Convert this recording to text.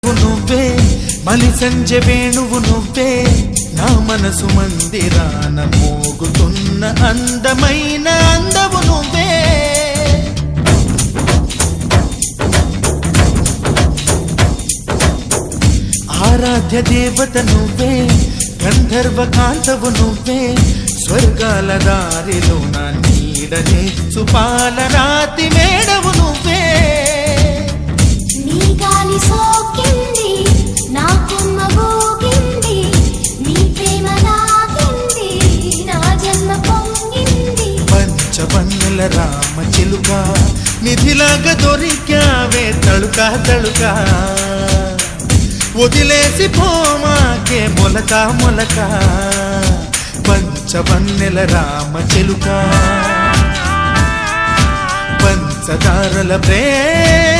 మెరుపు నువ్వే మలి సంజె వేణువు నువ్వే నా మనసు మందిరాన మోగుతున్న అందమైన అందవు నువ్వే ఆరాధ్య దేవత నువ్వే గంధర్వ కాంతవు నువ్వే స్వర్గాల దారిలో నా నీడనే సుపాల రాతి మేడవు నువ్వే నీ గాలి సోకింది నా కొమ్మ గోగింది నీ ప్రేమ నాకింది నా జన్మ పొంగింది పంచవన్నెల రామ చిలుక నిధిలాగా దొరికావే తళుక తళుక వదిలేసి పోమాకే మొలక మొలక పంచవన్నెల రామ చిలుక పంచదారల ప్రేమ